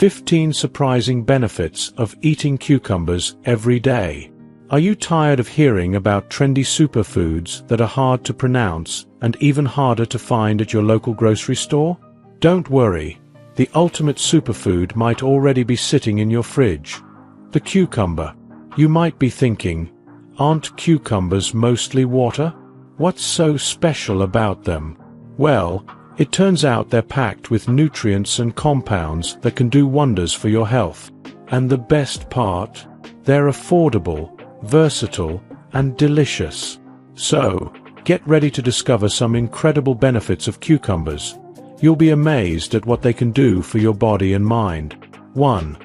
15 surprising benefits of eating cucumbers every day. Are you tired of hearing about trendy superfoods that are hard to pronounce and even harder to find at your local grocery store? Don't worry, the ultimate superfood might already be sitting in your fridge. The cucumber. You might be thinking, aren't cucumbers mostly water? What's so special about them? Well, it turns out they're packed with nutrients and compounds that can do wonders for your health. And the best part? They're affordable, versatile, and delicious. So, get ready to discover some incredible benefits of cucumbers. You'll be amazed at what they can do for your body and mind. 1.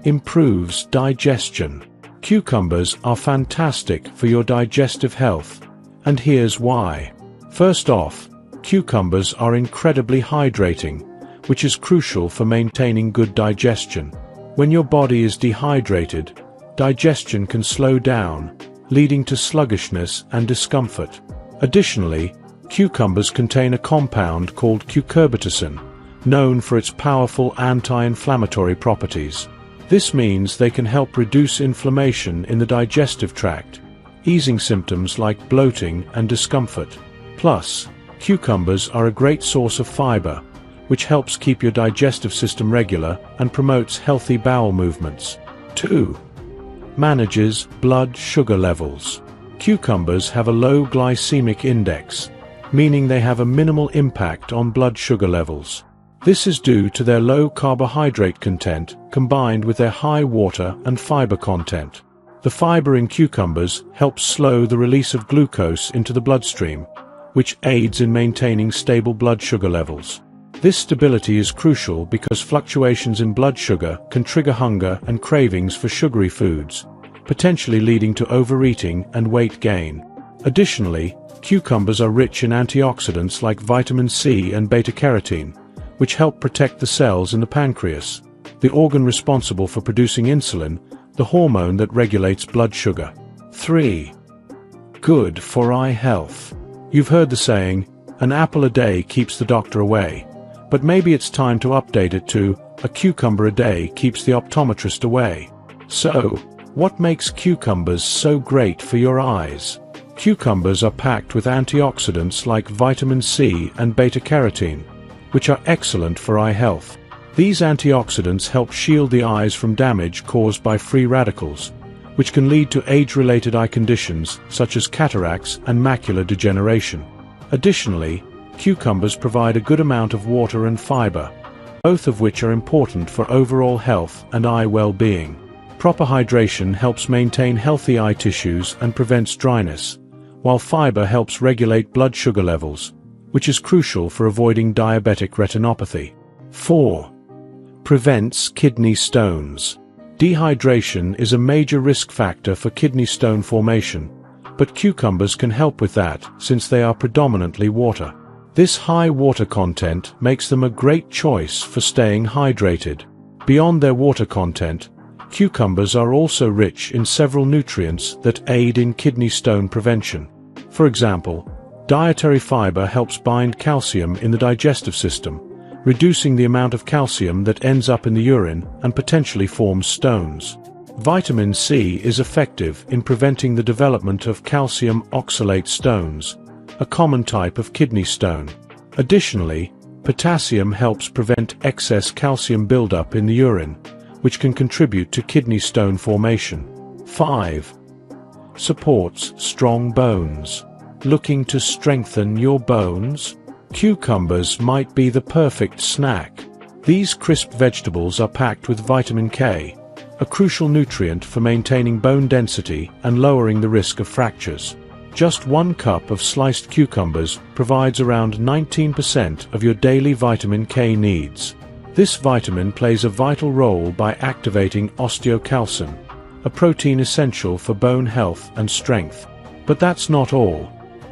Improves digestion. Cucumbers are fantastic for your digestive health, and here's why. First off, cucumbers are incredibly hydrating, which is crucial for maintaining good digestion. When your body is dehydrated, digestion can slow down, leading to sluggishness and discomfort. Additionally, cucumbers contain a compound called cucurbitacin, known for its powerful anti-inflammatory properties. This means they can help reduce inflammation in the digestive tract, easing symptoms like bloating and discomfort. Plus, cucumbers are a great source of fiber, which helps keep your digestive system regular and promotes healthy bowel movements. 2. Manages blood sugar levels. Cucumbers have a low glycemic index, meaning they have a minimal impact on blood sugar levels. This is due to their low carbohydrate content combined with their high water and fiber content. The fiber in cucumbers helps slow the release of glucose into the bloodstream, which aids in maintaining stable blood sugar levels. This stability is crucial because fluctuations in blood sugar can trigger hunger and cravings for sugary foods, potentially leading to overeating and weight gain. Additionally, cucumbers are rich in antioxidants like vitamin C and beta-carotene, which help protect the cells in the pancreas, the organ responsible for producing insulin, the hormone that regulates blood sugar. 3. Good for eye health. You've heard the saying, an apple a day keeps the doctor away, but maybe it's time to update it to, a cucumber a day keeps the optometrist away. So, what makes cucumbers so great for your eyes? Cucumbers are packed with antioxidants like vitamin C and beta-carotene, which are excellent for eye health. These antioxidants help shield the eyes from damage caused by free radicals, which can lead to age-related eye conditions such as cataracts and macular degeneration. Additionally, cucumbers provide a good amount of water and fiber, both of which are important for overall health and eye well-being. Proper hydration helps maintain healthy eye tissues and prevents dryness, while fiber helps regulate blood sugar levels, which is crucial for avoiding diabetic retinopathy. 4. Prevents kidney stones. Dehydration is a major risk factor for kidney stone formation, but cucumbers can help with that since they are predominantly water. This high water content makes them a great choice for staying hydrated. Beyond their water content, cucumbers are also rich in several nutrients that aid in kidney stone prevention. For example, dietary fiber helps bind calcium in the digestive system, reducing the amount of calcium that ends up in the urine and potentially forms stones. Vitamin C is effective in preventing the development of calcium oxalate stones, a common type of kidney stone. Additionally, potassium helps prevent excess calcium buildup in the urine, which can contribute to kidney stone formation. 5. Supports strong bones. Looking to strengthen your bones? Cucumbers might be the perfect snack. These crisp vegetables are packed with vitamin K, a crucial nutrient for maintaining bone density and lowering the risk of fractures. Just 1 cup of sliced cucumbers provides around 19% of your daily vitamin K needs. This vitamin plays a vital role by activating osteocalcin, a protein essential for bone health and strength. But that's not all.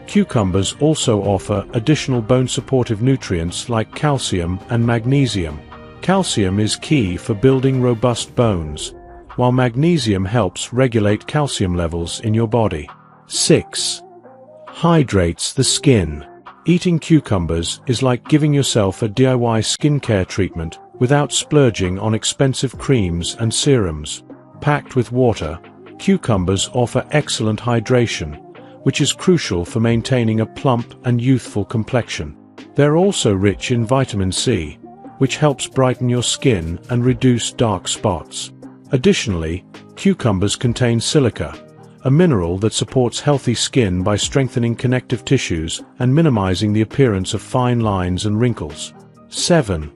Cucumbers also offer additional bone-supportive nutrients like calcium and magnesium. Calcium is key for building robust bones, while magnesium helps regulate calcium levels in your body. 6. Hydrates the skin. Eating cucumbers is like giving yourself a DIY skincare treatment without splurging on expensive creams and serums. Packed with water, cucumbers offer excellent hydration, which is crucial for maintaining a plump and youthful complexion. They're also rich in vitamin C, which helps brighten your skin and reduce dark spots. Additionally, cucumbers contain silica, a mineral that supports healthy skin by strengthening connective tissues and minimizing the appearance of fine lines and wrinkles. 7.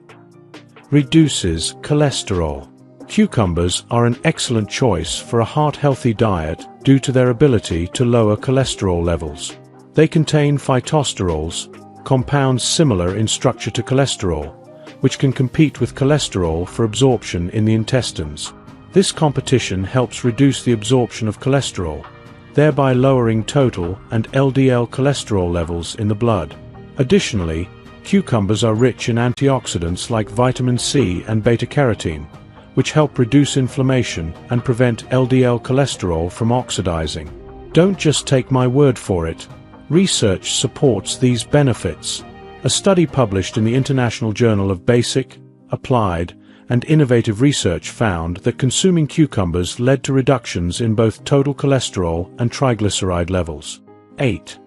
Reduces cholesterol. Cucumbers are an excellent choice for a heart-healthy diet due to their ability to lower cholesterol levels. They contain phytosterols, compounds similar in structure to cholesterol, which can compete with cholesterol for absorption in the intestines. This competition helps reduce the absorption of cholesterol, thereby lowering total and LDL cholesterol levels in the blood. Additionally, cucumbers are rich in antioxidants like vitamin C and beta-carotene, which help reduce inflammation and prevent LDL cholesterol from oxidizing. Don't just take my word for it. Research supports these benefits. A study published in the International Journal of Basic, Applied, and Innovative Research found that consuming cucumbers led to reductions in both total cholesterol and triglyceride levels. 8.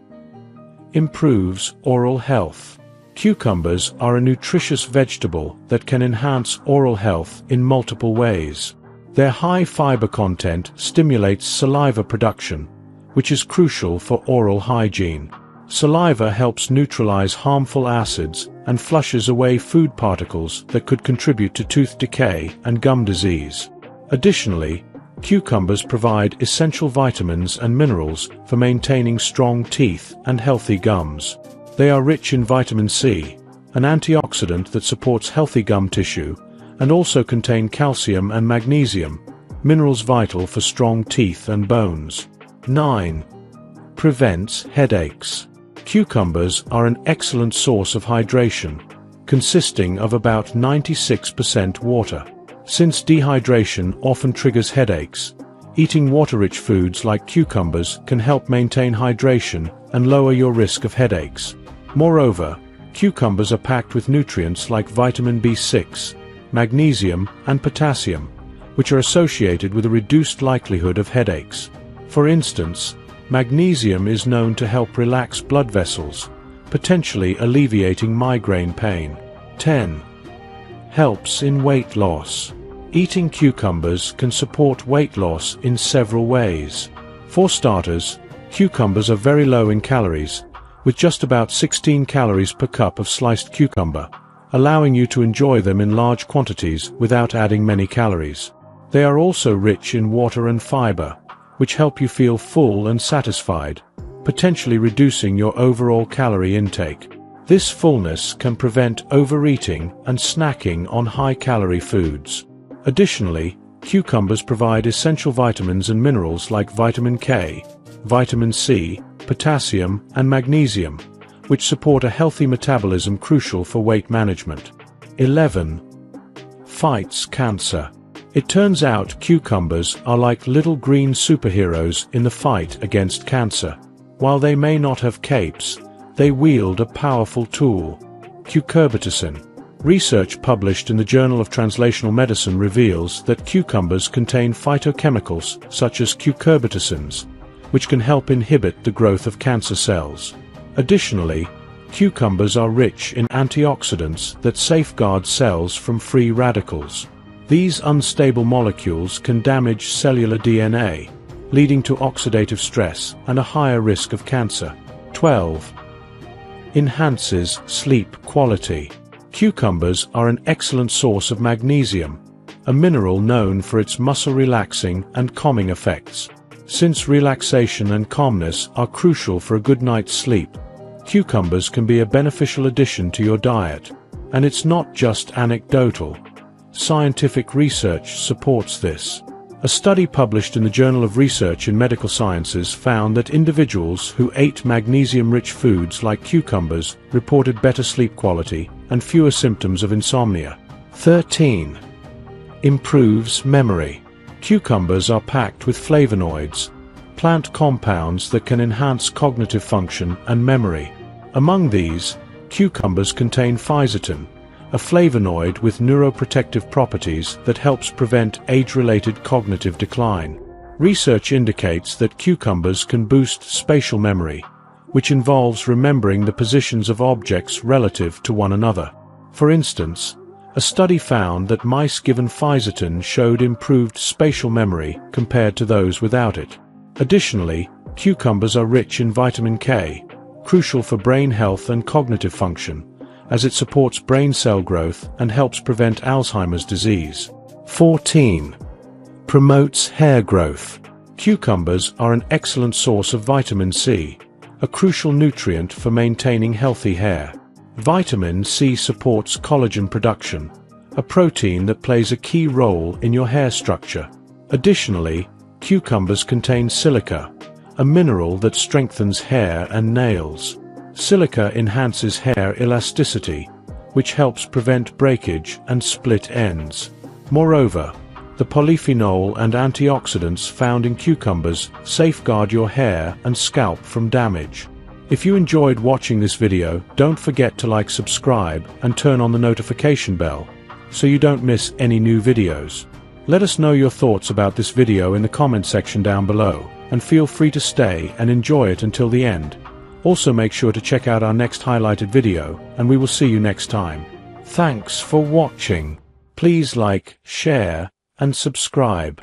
Improves oral health. Cucumbers are a nutritious vegetable that can enhance oral health in multiple ways. Their high fiber content stimulates saliva production, which is crucial for oral hygiene. Saliva helps neutralize harmful acids and flushes away food particles that could contribute to tooth decay and gum disease. Additionally, cucumbers provide essential vitamins and minerals for maintaining strong teeth and healthy gums. They are rich in vitamin C, an antioxidant that supports healthy gum tissue, and also contain calcium and magnesium, minerals vital for strong teeth and bones. 9. Prevents headaches. Cucumbers are an excellent source of hydration, consisting of about 96% water. Since dehydration often triggers headaches, eating water-rich foods like cucumbers can help maintain hydration and lower your risk of headaches. Moreover, cucumbers are packed with nutrients like vitamin B6, magnesium, and potassium, which are associated with a reduced likelihood of headaches. For instance, magnesium is known to help relax blood vessels, potentially alleviating migraine pain. 10. Helps in weight loss. Eating cucumbers can support weight loss in several ways. For starters, cucumbers are very low in calories, with just about 16 calories per cup of sliced cucumber, allowing you to enjoy them in large quantities without adding many calories. They are also rich in water and fiber, which help you feel full and satisfied, potentially reducing your overall calorie intake. This fullness can prevent overeating and snacking on high-calorie foods. Additionally, cucumbers provide essential vitamins and minerals like vitamin K, vitamin C, potassium, and magnesium, which support a healthy metabolism crucial for weight management. 11. Fights cancer. It turns out cucumbers are like little green superheroes in the fight against cancer. While they may not have capes, they wield a powerful tool: cucurbitacin. Research published in the Journal of Translational Medicine reveals that cucumbers contain phytochemicals such as cucurbitacins, which can help inhibit the growth of cancer cells. Additionally, cucumbers are rich in antioxidants that safeguard cells from free radicals. These unstable molecules can damage cellular DNA, leading to oxidative stress and a higher risk of cancer. 12. Enhances sleep quality. Cucumbers are an excellent source of magnesium, a mineral known for its muscle-relaxing and calming effects. Since relaxation and calmness are crucial for a good night's sleep, cucumbers can be a beneficial addition to your diet. And it's not just anecdotal. Scientific research supports this. A study published in the Journal of Research in Medical Sciences found that individuals who ate magnesium-rich foods like cucumbers reported better sleep quality and fewer symptoms of insomnia. 13. Improves memory. Cucumbers are packed with flavonoids, plant compounds that can enhance cognitive function and memory. Among these, cucumbers contain physatin, a flavonoid with neuroprotective properties that helps prevent age-related cognitive decline. Research indicates that cucumbers can boost spatial memory, which involves remembering the positions of objects relative to one another. For instance, a study found that mice given physatin showed improved spatial memory compared to those without it. Additionally, cucumbers are rich in vitamin K, crucial for brain health and cognitive function, as it supports brain cell growth and helps prevent Alzheimer's disease. 14. Promotes hair growth. Cucumbers are an excellent source of vitamin C, a crucial nutrient for maintaining healthy hair. Vitamin C supports collagen production, a protein that plays a key role in your hair structure. Additionally, cucumbers contain silica, a mineral that strengthens hair and nails. Silica enhances hair elasticity, which helps prevent breakage and split ends. Moreover, the polyphenol and antioxidants found in cucumbers safeguard your hair and scalp from damage. If you enjoyed watching this video, don't forget to like, subscribe, and turn on the notification bell, so you don't miss any new videos. Let us know your thoughts about this video in the comment section down below, and feel free to stay and enjoy it until the end. Also make sure to check out our next highlighted video, and we will see you next time. Thanks for watching. Please like, share, and subscribe.